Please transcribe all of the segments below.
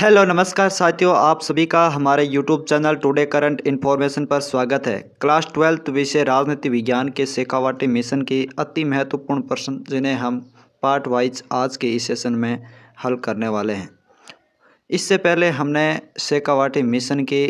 Hello नमस्कार साथियों, आप सभी का हमारे YouTube channel today current information पर स्वागत है। क्लास 12 विषय राजनीति विज्ञान के शेखावाटी मिशन के अति महत्वपूर्ण प्रश्न जिन्हें हम पार्ट वाइज आज के इस सेशन में हल करने वाले हैं। इससे पहले हमने शेखावाटी मिशन के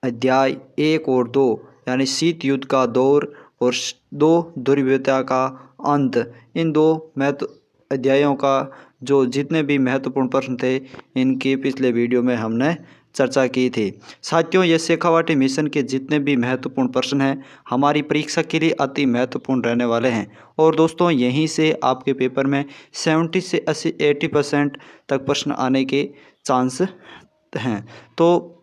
अध्याय 1 और 2 यानी शीत युद्ध का दौर और 2 दुर्व्यवता का अंत, इन 2 महत्व अध्यायों का जो जितने भी महत्वपूर्ण प्रश्न थे इनकी पिछले वीडियो में हमने चर्चा की थी। साथियों, ये शेखावाटी मिशन के जितने भी महत्वपूर्ण प्रश्न हैं हमारी परीक्षा के लिए अति महत्वपूर्ण रहने वाले हैं। और दोस्तों, यहीं से आपके पेपर में 70 से 80% तक प्रश्न आने के चांस हैं। तो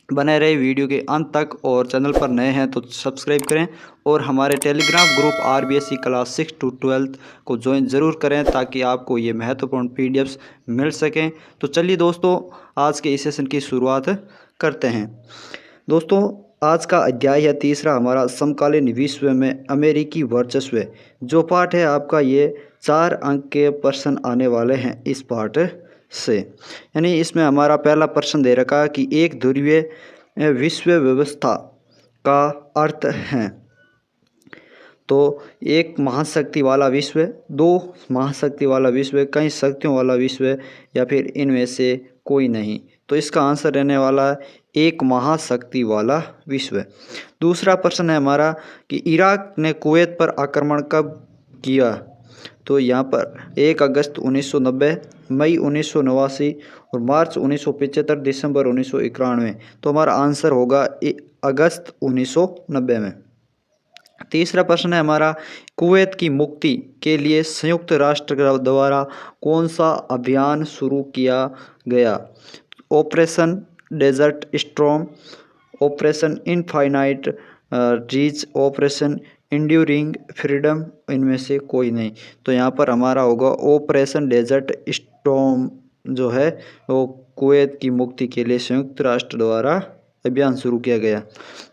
बने रहे वीडियो के अंत तक, और चैनल पर नए हैं तो सब्सक्राइब करें और हमारे Telegram group RBSE class 6 to 12 को ज्वाइन ज़रूर करें ताकि आपको ये महत्वपूर्ण PDFs मिल सकें। तो चलिए दोस्तों, आज के इस सेशन की शुरुआत करते हैं। दोस्तों, आज का अध्याय है तीसरा हमारा, समकालीन विश्व में अमेरिकी वर्चस्व। जो पार्ट है आपका, ये 4 अंक के प्रश्न आने वाले हैं इस पार्ट से। यानी इसमें हमारा पहला प्रश्न दे रखा है कि एक ध्रुवीय विश्व व्यवस्था का अर्थ है। तो एक महाशक्ति वाला विश्व, 2 महाशक्ति वाला विश्व, कई शक्तियों वाला विश्व, या फिर इनमें से कोई नहीं। तो इसका आंसर रहने वाला है एक महाशक्ति वाला विश्व। दूसरा प्रश्न है हमारा कि इराक ने कुवैत पर आक्रमण कब किया। तो यहाँ पर 1 अगस्त 1990, मई 1989 और मार्च 1975, दिसंबर 1991। तो हमारा आंसर होगा अगस्त 1990 में। तीसरा प्रश्न है हमारा, कुवैत की मुक्ति के लिए संयुक्त राष्ट्र द्वारा कौन सा अभियान शुरू किया गया। Operation desert storm, operation infinite reach, operation enduring freedom, इनमें से कोई नहीं। तो यहाँ पर हमारा होगा ऑपरेशन डेजर्ट स्टॉर्म, जो है वो कुवैत की मुक्ति के लिए संयुक्त राष्ट्र द्वारा अभियान शुरू किया गया।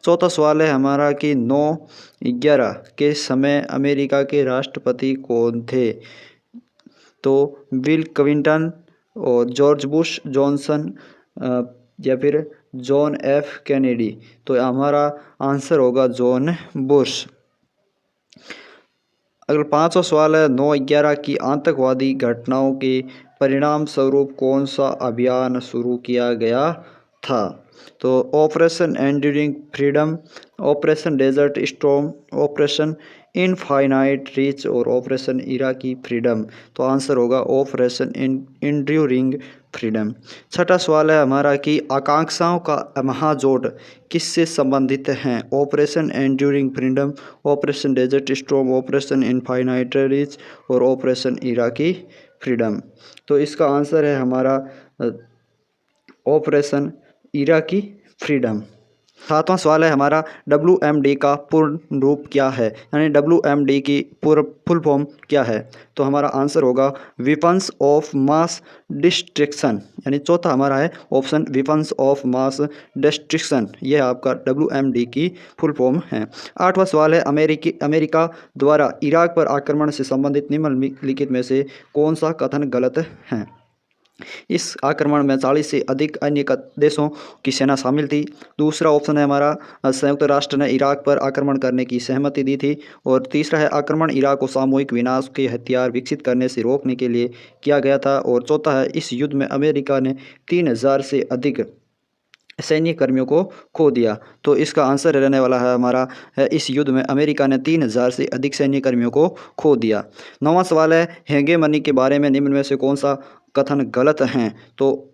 चौथा सवाल है हमारा कि 9/11 के समय अमेरिका के राष्ट्रपति कौन थे। तो बिल क्लिंटन और जॉर्ज बुश जॉनसन या फिर जॉन F कैनेडी। तो हमारा आंसर होगा जॉन बुश। अगला 5वां सवाल है, 9/11 की आतंकवादी घटनाओं के परिणाम स्वरूप कौन सा अभियान शुरू किया गया था। तो operation enduring freedom, operation desert storm, operation infinite reach और ऑपरेशन इराकी फ्रीडम। तो आंसर होगा ऑपरेशन एंड्यूरिंग फ्रीडम। छठा सवाल है हमारा कि आकांक्षाओं का महाजोट किससे संबंधित हैं। Operation enduring freedom, operation desert storm, operation infinite reach और ऑपरेशन इराकी फ्रीडम। तो इसका आंसर है हमारा ऑपरेशन इराकी फ्रीडम। 7वां सवाल है हमारा, WMD का पूर्ण रूप क्या है, यानी WMD की फुल फॉर्म क्या है। तो हमारा आंसर होगा वेपन्स ऑफ मास डिस्ट्रक्शन, यानी चौथा हमारा है option weapons of mass destruction, यह आपका WMD की फुल फॉर्म है। 8वां सवाल है, अमेरिका द्वारा इराक पर आक्रमण से संबंधित निम्नलिखित में से कौन सा कथन गलत है। इस आक्रमण में 40 से अधिक अन्य देशों की सेना शामिल थी। दूसरा ऑप्शन है हमारा, संयुक्त राष्ट्र ने इराक पर आक्रमण करने की सहमति दी थी। और तीसरा है, आक्रमण इराक को सामूहिक विनाश के हथियार विकसित करने से रोकने के लिए किया गया था। और चौथा है, इस युद्ध में अमेरिका ने 3000 से अधिक सैन्य कर्मियों को खो दिया। तो इसका आंसर रहने वाला है हमारा, इस युद्ध में अमेरिका ने 3000 से अधिक सैन्य कर्मियों को खो दिया। 9वां सवाल है, हेगेमनी के बारे में निम्न में से कौन सा कथन गलत हैं। तो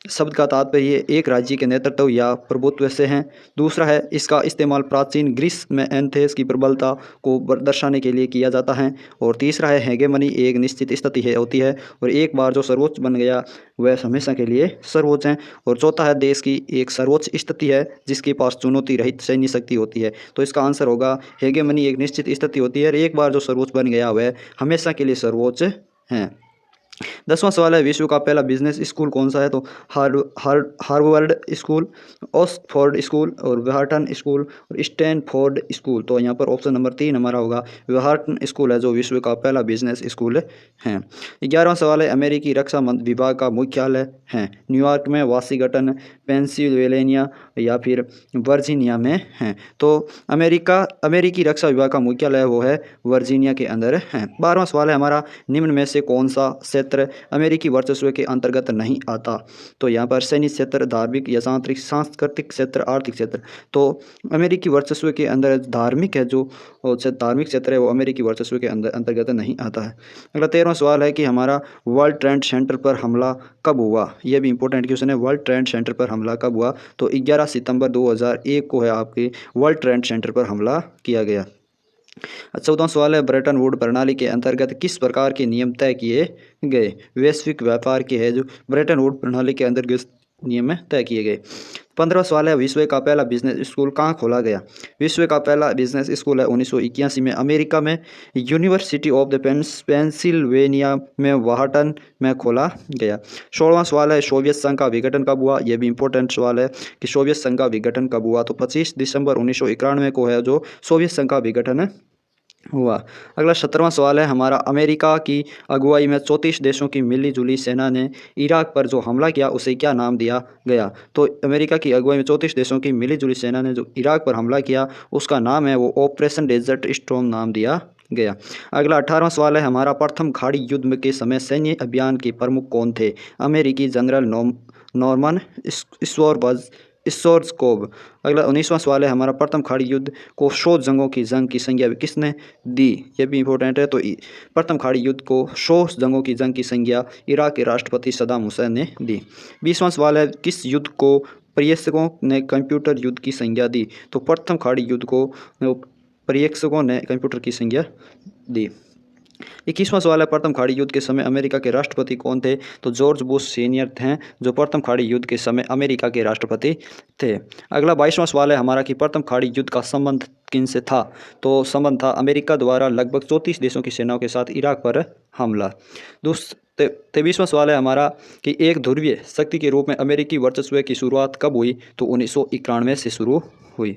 शब्द का तात्पर्य एक राज्य के नेतृत्व या प्रभुत्व से है। दूसरा है, इसका इस्तेमाल प्राचीन ग्रीस में एथेंस की प्रबलता को दर्शाने के लिए किया जाता है। और तीसरा है, हेगेमनी एक निश्चित स्थिति होती है और एक बार जो सर्वोच्च बन गया वह हमेशा के लिए सर्वोच्च है। और चौथा है, देश की एक सर्वोच्च स्थिति है जिसके पास चुनौती रहित सैन्य शक्ति होती है। तो इसका आंसर होगा, हेगेमनी एक निश्चित स्थिति होती है और एक बार जो सर्वोच्च बन गया वह हमेशा के लिए सर्वोच्च है। 10वां सवाल है, विश्व का पहला बिजनेस स्कूल कौन सा है? तो हार्वर्ड स्कूल, ऑक्सफोर्ड स्कूल और व्हार्टन स्कूल और स्टैनफोर्ड स्कूल। तो यहाँ पर ऑप्शन नंबर 3 हमारा होगा व्हार्टन स्कूल है जो विश्व का पहला बिजनेस स्कूल है। 11वां सवाल है, अमेरिकी रक्षा विभाग का मुख्यालय है न्यूयॉर्क में, वाशिंगटन, पेंसिल्वेनिया या फिर वर्जीनिया में है? तो अमेरिकी रक्षा विभाग का मुख्यालय वो है वर्जीनिया के अंदर है। 12वां सवाल है हमारा, निम्न में से कौन सा क्षेत्र अमेरिकी वर्चस्व के अंतर्गत नहीं आता? तो यहाँ पर सैन्य क्षेत्र, धार्मिक या सांस्कृतिक क्षेत्र, आर्थिक क्षेत्र। तो अमेरिकी वर्चस्व के अंदर धार्मिक है, जो धार्मिक क्षेत्र है वो अमेरिकी वर्चस्व के अंतर्गत नहीं आता है। अगला 13वां सवाल है कि हमारा वर्ल्ड ट्रेड सेंटर पर हमला कब हुआ? यह भी इंपॉर्टेंट क्वेश्चन है, वर्ल्ड ट्रेड सेंटर पर हमला कब हुआ? तो 11 सितंबर 2001 को है आपके वर्ल्ड ट्रेड सेंटर पर हमला किया गया। 14वां सवाल है, ब्रेटन वुड प्रणाली के अंतर्गत किस प्रकार के नियम तय किए गए? वैश्विक व्यापार के है जो ब्रेटन वुड प्रणाली के अंतर्गत नियम तय किए गए। 15वां सवाल है, विश्व का पहला बिजनेस स्कूल कहाँ खोला गया? विश्व का पहला बिजनेस स्कूल है 1981 में अमेरिका में यूनिवर्सिटी ऑफ द पेंसिल्वेनिया में वाहटन में खोला गया। 16वां सवाल है, सोवियत संघ का विघटन कब हुआ? यह भी इंपॉर्टेंट सवाल है कि सोवियत संघ का विघटन कब हुआ? तो 25 दिसंबर 1991 को है जो सोवियत संघ का विघटन हुआ। अगला 17वां सवाल है हमारा, अमेरिका की अगुवाई में 34 देशों की मिली जुली सेना ने इराक पर जो हमला किया उसे क्या नाम दिया गया? तो अमेरिका की अगुवाई में 34 देशों की मिली जुली सेना ने जो इराक पर हमला किया उसका नाम है वो ऑपरेशन डेजर्ट स्टॉर्म नाम दिया गया। अगला 18वां सवाल है हमारा, प्रथम खाड़ी युद्ध के समय सैन्य अभियान के प्रमुख कौन थे? अमेरिकी जनरल नॉर्मन स्कोर्ज़कोव। अगला 19वां सवाल है हमारा, प्रथम खाड़ी युद्ध को 100 जंगों की जंग की संज्ञा किसने दी? ये भी इंपॉर्टेंट है। तो प्रथम खाड़ी युद्ध को 100 जंगों की जंग की संज्ञा इराक के राष्ट्रपति सद्दाम हुसैन ने दी। 20वां सवाल है, किस युद्ध को पर्यवेक्षकों ने कंप्यूटर युद्ध की संज्ञा दी? तो प्रथम खाड़ी युद्ध को पर्यवेक्षकों ने कंप्यूटर की संज्ञा दी। 21वां सवाल है, प्रथम खाड़ी युद्ध के समय अमेरिका के राष्ट्रपति कौन थे? तो जॉर्ज बुश सीनियर थे जो प्रथम खाड़ी युद्ध के समय अमेरिका के राष्ट्रपति थे। अगला 22वां सवाल है हमारा कि प्रथम खाड़ी युद्ध का संबंध किन से था? तो संबंध था अमेरिका द्वारा लगभग 34 देशों की सेनाओं के साथ इराक पर हमला। 23वां सवाल है हमारा कि एक ध्रुवीय शक्ति के रूप में अमेरिकी वर्चस्व की शुरुआत कब हुई? तो 1991 से शुरू हुई।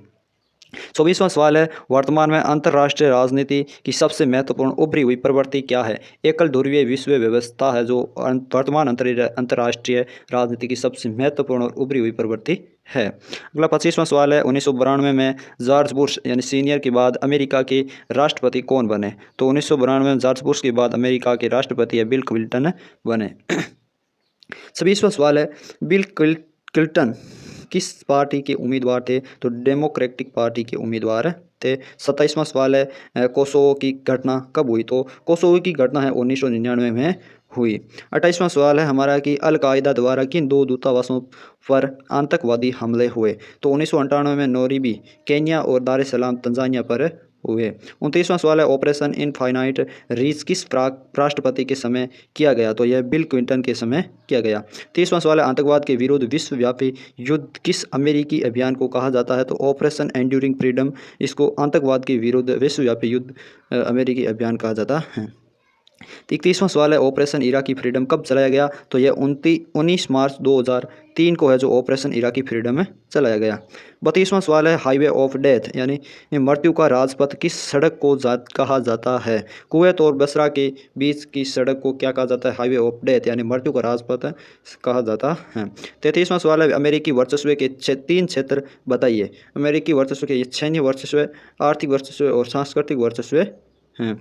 24वां सवाल है, वर्तमान में अंतर्राष्ट्रीय राजनीति की सबसे महत्वपूर्ण उभरी हुई प्रवृत्ति क्या है? एकल ध्रुवीय विश्व व्यवस्था है जो वर्तमान अंतर्राष्ट्रीय राजनीति की सबसे महत्वपूर्ण और उभरी हुई प्रवृत्ति है। अगला 25वां सवाल है, 1992 में जॉर्ज बुश यानी सीनियर के बाद अमेरिका के राष्ट्रपति कौन बने? तो 1992 में जॉर्ज बुश के बाद अमेरिका के राष्ट्रपति बिल क्लिंटन बने। 26वां सवाल है, बिल क्लिंटन किस पार्टी के उम्मीदवार थे? तो डेमोक्रेटिक पार्टी के उम्मीदवार थे। 27वां सवाल है, कोसोवो की घटना कब हुई? तो कोसोवो की घटना है 1999 में हुई। 28वां सवाल है हमारा कि अल-कायदा द्वारा किन 2 दूतावासों पर आतंकवादी हमले हुए? तो 1998 में नैरोबी केन्या और दार एस सलाम तंजानिया पर हुए। 29वां सवाल है, ऑपरेशन इनफाइनाइट रीच किस राष्ट्रपति के समय किया गया? तो यह बिल क्लिंटन के समय किया गया। 30वां सवाल है, आतंकवाद के विरुद्ध विश्वव्यापी युद्ध किस अमेरिकी अभियान को कहा जाता है? तो ऑपरेशन एंड्यूरिंग फ्रीडम इसको आतंकवाद के विरुद्ध विश्वव्यापी युद्ध अमेरिकी अभियान कहा जाता है। 31वां सवाल है, ऑपरेशन इराकी फ्रीडम कब चलाया गया? तो यह 19 मार्च 2003 को है जो ऑपरेशन इराकी फ्रीडम चलाया गया। 32वां सवाल है, हाईवे ऑफ डेथ यानी मृत्यु का राजपथ किस सड़क को कहा जाता है? कुवैत और बसरा के बीच की सड़क को क्या कहा जाता है? हाईवे ऑफ डेथ यानी मृत्यु का राजपथ कहा जाता है। 33वां सवाल है, अमेरिकी वर्चस्व के 3 क्षेत्र बताइए। अमेरिकी वर्चस्व के सैन्य वर्चस्व, आर्थिक वर्चस्व और सांस्कृतिक वर्चस्व हैं।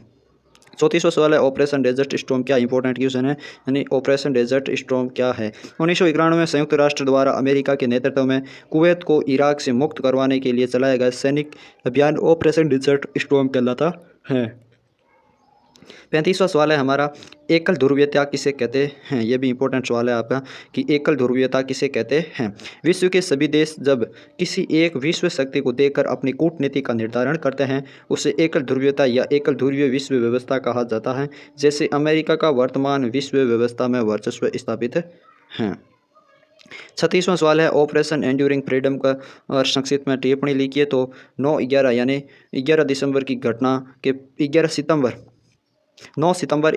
34वां सवाल है, ऑपरेशन डेजर्ट स्टॉर्म क्या इंपॉर्टेंट क्वेश्चन है यानी ऑपरेशन डेजर्ट स्टॉर्म क्या है? 1991 में संयुक्त राष्ट्र द्वारा अमेरिका के नेतृत्व में कुवैत को इराक से मुक्त करवाने के लिए चलाया गया सैनिक अभियान ऑपरेशन डेजर्ट स्टॉर्म कहलाता है। 35वां सवाल है हमारा, एकल ध्रुवीयता किसे कहते हैं? यह भी इंपॉर्टेंट सवाल है आपका कि एकल ध्रुवीयता किसे कहते हैं? विश्व के सभी देश जब किसी एक विश्व शक्ति को देखकर अपनी कूटनीति का निर्धारण करते हैं उसे एकल ध्रुवीयता या एकल ध्रुवीय विश्व व्यवस्था कहा जाता है। जैसे अमेरिका का वर्तमान विश्व व्यवस्था में वर्चस्व स्थापित है। 36वां सवाल है, ऑपरेशन एंड्यूरिंग फ्रीडम का संक्षिप्त में टिप्पणी लिखिए। तो 9/11 यानी 11 दिसंबर की घटना के 9 सितंबर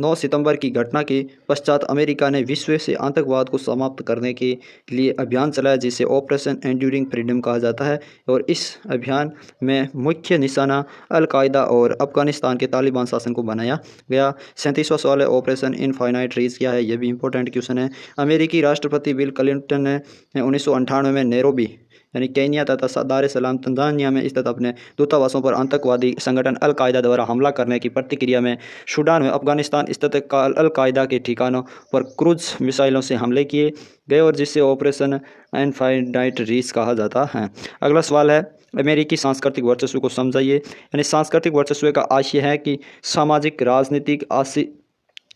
9 सितंबर की घटना के पश्चात अमेरिका ने विश्व से आतंकवाद को समाप्त करने के लिए अभियान चलाया, जिसे ऑपरेशन एंड्यूरिंग फ्रीडम कहा जाता है। और इस अभियान में मुख्य निशाना अल-कायदा और अफगानिस्तान के तालिबान शासन को बनाया गया। 37वां सवाल है, ऑपरेशन इनफाइनाइट रीच क्या है? यह भी इंपॉर्टेंट क्वेश्चन है। अमेरिकी राष्ट्रपति बिल क्लिंटन ने 1998 में नैरोबी यानी केन्या तथा दार ए सलाम तंजानिया में स्थित अपने दूतावासों पर आतंकवादी संगठन अल कायदा द्वारा हमला करने की प्रतिक्रिया में सूडान में अफगानिस्तान स्थित अल कायदा के ठिकानों पर क्रूज मिसाइलों से हमले किए गए, और जिससे ऑपरेशन इनफाइनाइट रीच कहा जाता है। अगला सवाल है, अमेरिकी सांस्कृतिक वर्चस्व को समझाइए। यानी सांस्कृतिक वर्चस्व का आशय है कि सामाजिक, राजनीतिक,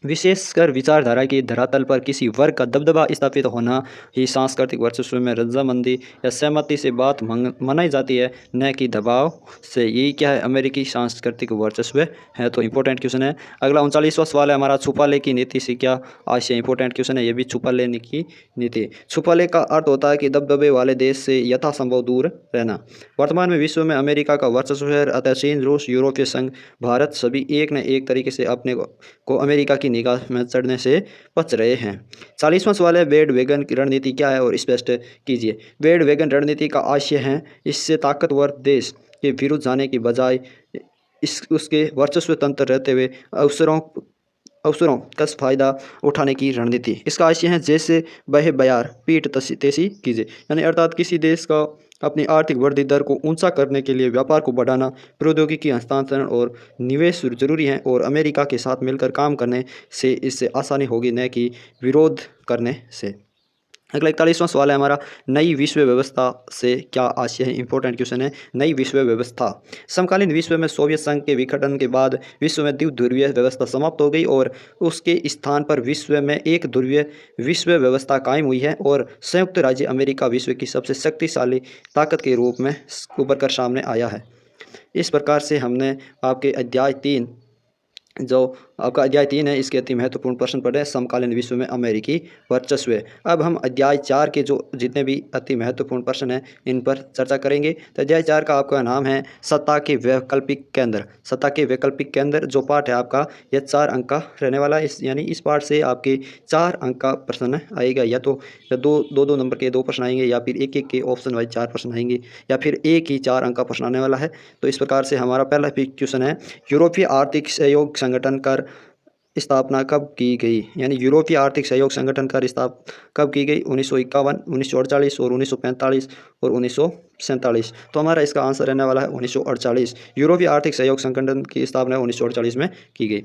विशेषकर विचारधारा के धरातल पर किसी वर्ग का दबदबा स्थापित होना ही सांस्कृतिक वर्चस्व में रजामंदी या सहमति से बात मनाई जाती है, न कि दबाव से। यही क्या है? अमेरिकी सांस्कृतिक वर्चस्व है। तो इंपॉर्टेंट क्वेश्चन है। अगला 39वां सवाल है हमारा, छुपा ले की नीति से क्या आशय? इंपॉर्टेंट क्वेश्चन है ये भी। छुपा लेने की नीति, छुपा ले का अर्थ होता है कि दबदबे वाले देश से यथासंभव दूर रहना। वर्तमान में विश्व में अमेरिका का वर्चस्व है, अतः चीन, रूस, यूरोपीय संघ, भारत सभी एक न एक तरीके से अपने को अमेरिका की निगाह में चढ़ने से बच रहे हैं। 40वां सवाल है, बेड वेगन की रणनीति क्या है और स्पष्ट कीजिए। बेड वेगन रणनीति का आशय है इससे ताकतवर देश के विरुद्ध जाने की बजाय उसके वर्चस्व तंत्र रहते हुए अवसरों का फायदा उठाने की रणनीति। इसका आशय है जैसे बहे बयार पीठ तेजी कीजिए, यानी अर्थात किसी देश का अपनी आर्थिक वृद्धि दर को ऊंचा करने के लिए व्यापार को बढ़ाना, प्रौद्योगिकी हस्तांतरण और निवेश जरूरी हैं, और अमेरिका के साथ मिलकर काम करने से इससे आसानी होगी, न कि विरोध करने से। अगला 41वां सवाल है हमारा, नई विश्व व्यवस्था से क्या आशय है? इंपॉर्टेंट क्वेश्चन है। नई विश्व व्यवस्था, समकालीन विश्व में सोवियत संघ के विघटन के बाद विश्व में द्विध्रुवीय व्यवस्था समाप्त हो गई और उसके स्थान पर विश्व में एक ध्रुवीय विश्व व्यवस्था कायम हुई है, और संयुक्त राज्य अमेरिका विश्व की सबसे शक्तिशाली ताकत के रूप में उभर कर सामने आया है। इस प्रकार से हमने आपके अध्याय 3 जो आपका अध्याय 3 है, इसके अति महत्वपूर्ण प्रश्न पढ़े, समकालीन विश्व में अमेरिकी वर्चस्व। अब हम अध्याय 4 के जो जितने भी अति महत्वपूर्ण प्रश्न हैं इन पर चर्चा करेंगे। तो अध्याय 4 का आपका नाम है सत्ता के वैकल्पिक केंद्र। सत्ता के वैकल्पिक केंद्र जो पाठ है आपका, यह 4 अंक का रहने वाला है। यानी इस पाठ से आपके 4 अंक का प्रश्न आएगा, या तो दो नंबर के 2 प्रश्न आएंगे, या फिर एक के ऑप्शन वाइज 4 प्रश्न आएंगे, या फिर एक ही 4 अंक का प्रश्न आने वाला है। तो इस प्रकार से हमारा पहला क्वेश्चन है, यूरोपीय आर्थिक सहयोग संगठन का स्थापना कब की गई? यानी यूरोपीय आर्थिक सहयोग संगठन का स्थापना कब की गई? 1951, 1948 और 1945 और 1947। तो हमारा इसका आंसर रहने वाला है 1948। यूरोपीय आर्थिक सहयोग संगठन की स्थापना 1948 में की गई।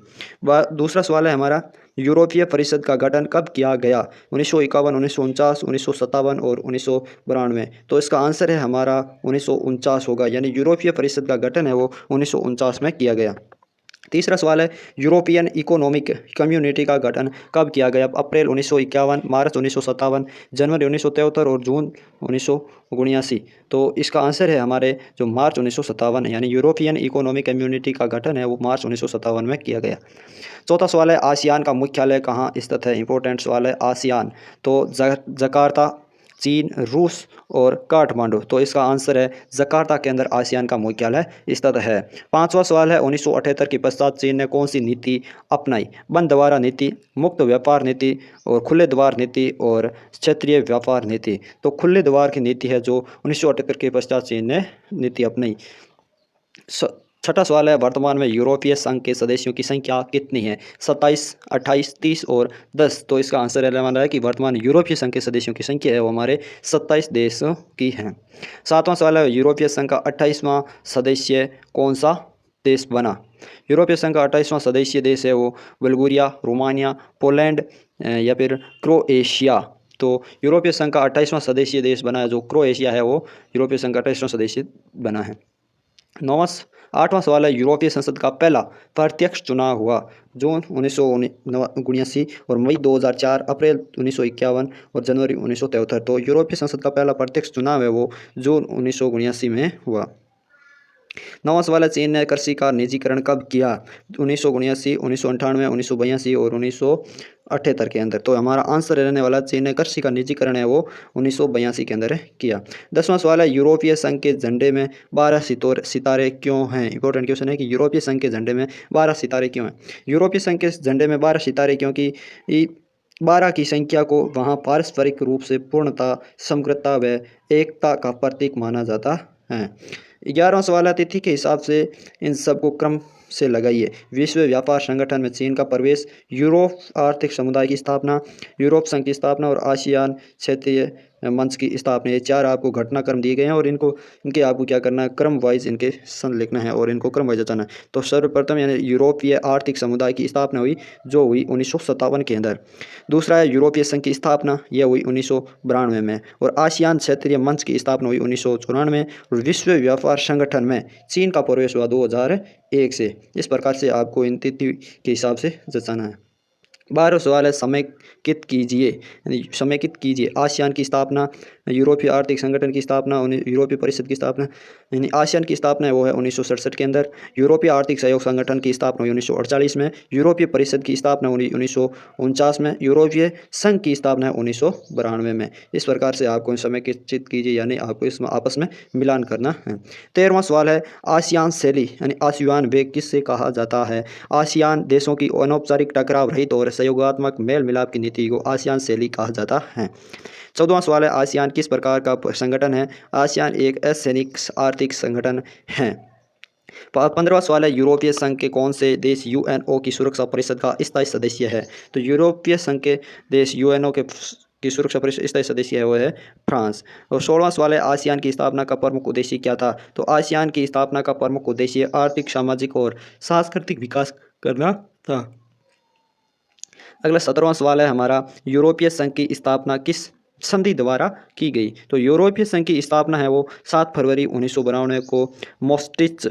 दूसरा सवाल है हमारा, यूरोपीय परिषद का गठन कब किया गया? 1951, 1949, 1957 और 1992। तो इसका आंसर है हमारा 1949 होगा, यानी यूरोपीय परिषद का गठन है वो 1949 में किया गया। तीसरा सवाल है, यूरोपियन इकोनॉमिक कम्युनिटी का गठन कब किया गया? अप्रैल 1951, मार्च 1957, जनवरी 1973 और जून 1979। तो इसका आंसर है हमारे जो मार्च 1957, यानी यूरोपियन इकोनॉमिक कम्युनिटी का गठन है वो मार्च 1957 में किया गया। चौथा सवाल है, आसियान का मुख्यालय कहाँ स्थित है? इंपॉर्टेंट सवाल है। आसियान तो जकार्ता, चीन, रूस और काठमांडू। तो इसका आंसर है जकार्ता के अंदर आसियान का मुख्यालय स्थित है। पांचवा सवाल है, 1978 के पश्चात चीन ने कौन सी नीति अपनाई? बंद द्वारा नीति, मुक्त व्यापार नीति और खुले द्वार नीति और क्षेत्रीय व्यापार नीति। तो खुले द्वार की नीति है जो 1978 के पश्चात चीन ने नीति अपनाई। छठा सवाल है, वर्तमान में यूरोपीय संघ के सदस्यों की संख्या कितनी है? 27, 28, 30 और 10। तो इसका आंसर रहने वाला है कि वर्तमान यूरोपीय संघ के सदस्यों की संख्या है वो हमारे 27 देशों की है। सातवां सवाल है, यूरोपीय संघ का 28वां सदस्य कौन सा देश बना? यूरोपीय संघ का 28वां सदस्य देश है वो बुल्गारिया, रोमानिया, पोलैंड या फिर क्रोएशिया। तो यूरोपीय संघ का 28वां सदस्य देश बना है जो क्रोएशिया है, वो यूरोपीय संघ का 28वां सदस्य बना है। 8वां सवाल है, यूरोपीय संसद का पहला प्रत्यक्ष चुनाव हुआ जून 1979 और मई 2004, अप्रैल 1951 और जनवरी 1973। तो यूरोपीय संसद का पहला प्रत्यक्ष चुनाव है वो जून 1979 में हुआ। 9वां सवाल है, चीन ने कृषि का निजीकरण कब किया? 1979, 1998, 1982 और 1978 के अंदर। तो हमारा आंसर रहने वाला चीन ने कृषि का निजीकरण है वो 1982 के अंदर किया। 10वां सवाल है, यूरोपीय संघ के झंडे में 12 सितारे क्यों हैं? इंपॉर्टेंट क्वेश्चन है कि यूरोपीय संघ के झंडे में 12 सितारे क्यों हैं? यूरोपीय संघ के झंडे में 12 सितारे क्योंकि 12 की संख्या को वहाँ पारस्परिक रूप से पूर्णता, समग्रता व एकता का प्रतीक माना जाता है। 11वां सवाल है, तिथि के हिसाब से इन सबको क्रम से लगाइए। विश्व व्यापार संगठन में चीन का प्रवेश, यूरोप आर्थिक समुदाय की स्थापना, यूरोप संघ की स्थापना और आसियान क्षेत्रीय मंच की स्थापना। ये 4 आपको घटनाक्रम दिए गए हैं और इनके आपको क्या करना है, क्रम वाइज इनके सन लिखना है और इनको क्रम वाइज बताना है। तो सर्वप्रथम यानी यूरोपीय आर्थिक समुदाय की स्थापना हुई, जो हुई 1957 के अंदर। दूसरा है यूरोपीय संघ की स्थापना, यह हुई 1992 में। और आसियान क्षेत्रीय मंच की स्थापना हुई 1994 और विश्व व्यापार संगठन में चीन का प्रवेश हुआ 2001 से। इस प्रकार से आपको इन तिथि के हिसाब से जचाना है। 12वां सवाल है, समेकित कीजिए, यानी समेकित कीजिए। आसियान की स्थापना, यूरोपीय आर्थिक संगठन की स्थापना, यूरोपीय परिषद की स्थापना, यानी आसियान की स्थापना है वो है 1967 के अंदर। यूरोपीय आर्थिक सहयोग संगठन की स्थापना हुई 1948 में। यूरोपीय परिषद की स्थापना हुई 1949 में। यूरोपीय संघ की स्थापना है 1992 में। इस प्रकार से आपको समेकित कीजिए, यानी आपको इसमें आपस में मिलान करना है। 13वां सवाल है, आसियान शैली यानी आसियान वेग किससे कहा जाता है? आसियान देशों की अनौपचारिक टकराव रहित और सहयोगात्मक मेल मिलाप की नीति को आसियान शैली कहा जाता है। 14वां सवाल है, आसियान किस प्रकार का संगठन है? आसियान एक असैनिक आर्थिक संगठन है। 15वां सवाल है, यूरोपीय संघ के कौन से देश यूएनओ की सुरक्षा परिषद का स्थायी सदस्य है? तो यूरोपीय संघ के देश यूएनओ के की सुरक्षा परिषद स्थायी सदस्य है वो है फ्रांस। और 16वां सवाल है, आसियान की स्थापना का प्रमुख उद्देश्य क्या था? तो आसियान की स्थापना का प्रमुख उद्देश्य आर्थिक, सामाजिक और सांस्कृतिक विकास करना था। अगला 17वां सवाल है हमारा, यूरोपीय संघ की स्थापना किस संधि द्वारा की गई? तो यूरोपीय संघ की स्थापना है वो 7 फरवरी 1992 को मोस्टिच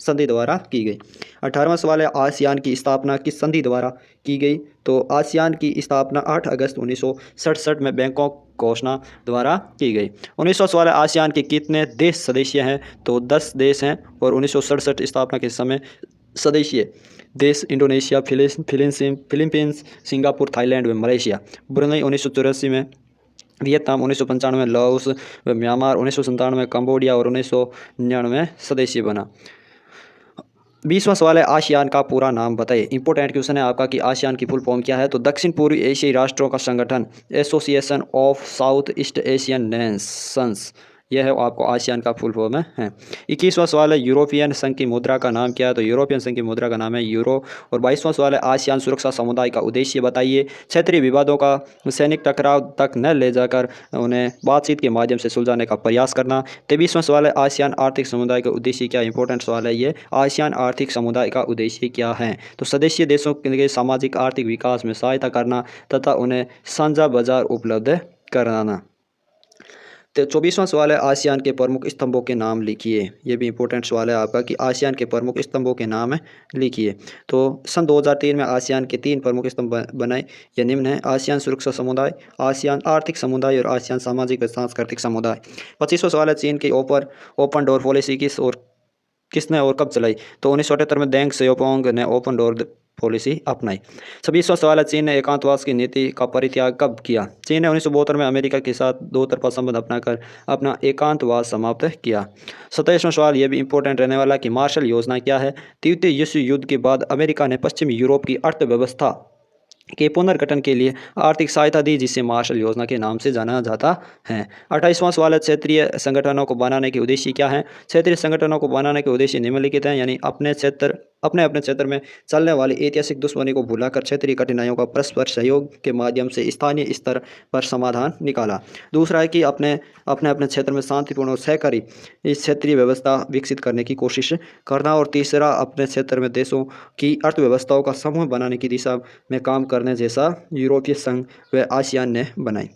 संधि द्वारा की गई। 18वां सवाल है, आसियान की स्थापना किस संधि द्वारा की गई? तो आसियान की स्थापना 8 अगस्त 1967 में बैंकॉक घोषणा द्वारा की गई। 19वां सवाल है, आसियान के कितने देश सदस्य हैं? तो 10 देश हैं और 1967 स्थापना के समय सदस्य देश इंडोनेशिया, फिलीपींस, सिंगापुर, थाईलैंड व मलेशिया। ब्रुनई 1984 में, वियतनाम 1995 में, लाओस व म्यांमार 1997 में, कंबोडिया और 1999 में सदस्य बना। 20वां सवाल है, आसियान का पूरा नाम बताइए। इंपॉर्टेंट क्वेश्चन है आपका कि आसियान की फुल फॉर्म क्या है? तो दक्षिण पूर्वी एशियाई राष्ट्रों का संगठन, association of south east Asian Nations, यह है आपको आसियान का फुल फॉर्म है। 21वां सवाल है, यूरोपियन संघ की मुद्रा का नाम क्या है? तो यूरोपियन संघ की मुद्रा का नाम है यूरो। और 22वां सवाल है, आसियान सुरक्षा समुदाय का उद्देश्य बताइए। क्षेत्रीय विवादों का सैनिक टकराव तक न ले जाकर उन्हें बातचीत के माध्यम से सुलझाने का प्रयास करना। 23वां सवाल है, आसियान आर्थिक समुदाय का उद्देश्य क्या? इंपॉर्टेंट सवाल है ये, आसियान आर्थिक समुदाय का उद्देश्य क्या है? तो सदस्य देशों के सामाजिक आर्थिक विकास में सहायता करना तथा उन्हें साझा बाजार उपलब्ध कराना। तो 24वां सवाल है, आसियान के प्रमुख स्तंभों के नाम लिखिए। ये भी इंपॉर्टेंट सवाल है आपका कि आसियान के प्रमुख स्तंभों के नाम लिखिए। तो सन 2003 में आसियान के 3 प्रमुख स्तंभ बनाए, ये निम्न है: आसियान सुरक्षा समुदाय, आसियान आर्थिक समुदाय और आसियान सामाजिक व सांस्कृतिक समुदाय। 25वां सवाल है, चीन की ओपन डोर पॉलिसी किसने और कब चलाई? तो 1978 में देंग सियाओपिंग ने ओपन डोर पॉलिसी अपनाई। 26वां सवाल है, चीन ने एकांतवास की नीति का परित्याग कब किया? चीन ने 1972 में अमेरिका के साथ 2 तरफा संबंध अपनाकर अपना एकांतवास समाप्त किया। 27वां सवाल, यह भी इंपॉर्टेंट रहने वाला कि मार्शल योजना क्या है? द्वितीय विश्व युद्ध के बाद अमेरिका ने पश्चिमी यूरोप की अर्थव्यवस्था के पुनर्गठन के लिए आर्थिक सहायता दी, जिसे मार्शल योजना के नाम से जाना जाता है। 28वां सवाल है, क्षेत्रीय संगठनों को बनाने के उद्देश्य क्या है? क्षेत्रीय संगठनों को बनाने के उद्देश्य निम्नलिखित हैं, यानी अपने अपने क्षेत्र में चलने वाली ऐतिहासिक दुश्मनी को भुलाकर क्षेत्रीय कठिनाइयों का परस्पर सहयोग के माध्यम से स्थानीय स्तर पर समाधान निकाला। दूसरा है कि अपने अपने क्षेत्र में शांतिपूर्ण और सहकारी इस क्षेत्रीय व्यवस्था विकसित करने की कोशिश करना। और तीसरा, अपने क्षेत्र में देशों की अर्थव्यवस्थाओं का समूह बनाने की दिशा में काम करने जैसा यूरोपीय संघ व आसियान ने बनाई।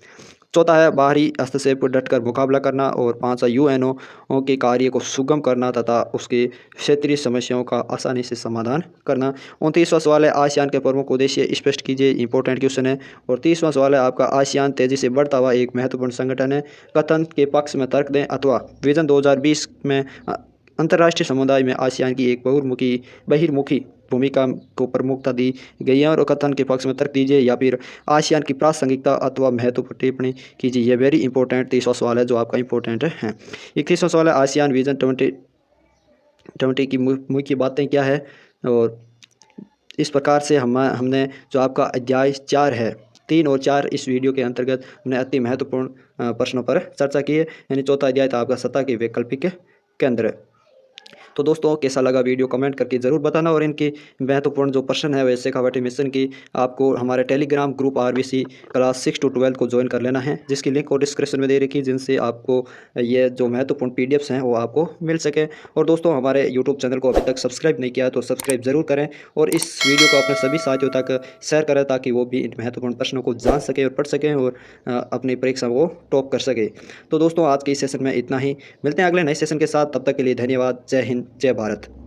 चौथा है, बाहरी हस्तक्षेप पर डटकर मुकाबला करना। और 5वां, यूएनओ के कार्य को सुगम करना तथा उसके क्षेत्रीय समस्याओं का आसानी से समाधान करना। 29वां सवाल है, आसियान के प्रमुख उद्देश्य स्पष्ट कीजिए। इंपॉर्टेंट क्वेश्चन है। और 30वां सवाल है आपका, आसियान तेजी से बढ़ता हुआ एक महत्वपूर्ण संगठन है। कथन के पक्ष में तर्क दें अथवा विजन 2020 में अंतर्राष्ट्रीय समुदाय में आसियान की एक बहिर्मुखी भूमिका को प्रमुखता दी गई है। और कथन के पक्ष में तर्क दीजिए या फिर आसियान की प्रासंगिकता अथवा महत्व पर टिप्पणी कीजिए। ये वेरी इंपॉर्टेंट 30वां सवाल है जो आपका इंपॉर्टेंट है। 31वां सवाल है, आसियान विजन 2020 की मुख्य बातें क्या है। और इस प्रकार से हमने जो आपका अध्याय 4 है, 3 और 4 इस वीडियो के अंतर्गत हमने अति महत्वपूर्ण प्रश्नों पर चर्चा की है। यानी चौथा अध्याय था आपका सतह के वैकल्पिक केंद्र। तो दोस्तों कैसा लगा वीडियो कमेंट करके ज़रूर बताना। और इनकी महत्वपूर्ण जो प्रश्न है वह शेखावाटी मिशन की आपको हमारे Telegram group RBC class 6 to 12 को ज्वाइन कर लेना है, जिसकी लिंक को डिस्क्रिप्शन में दे रखी, जिनसे आपको ये जो महत्वपूर्ण PDFs हैं वो आपको मिल सके। और दोस्तों हमारे यूट्यूब चैनल को अभी तक सब्सक्राइब नहीं किया तो सब्सक्राइब ज़रूर करें और इस वीडियो को अपने सभी साथियों तक शेयर करें ताकि वो भी इन महत्वपूर्ण प्रश्नों को जान सकें और पढ़ सकें और अपनी परीक्षा को टॉप कर सके। तो दोस्तों आज के इस सेशन में इतना ही, मिलते हैं अगले नए सेशन के साथ। तब तक के लिए धन्यवाद। जय हिंद, जय भारत।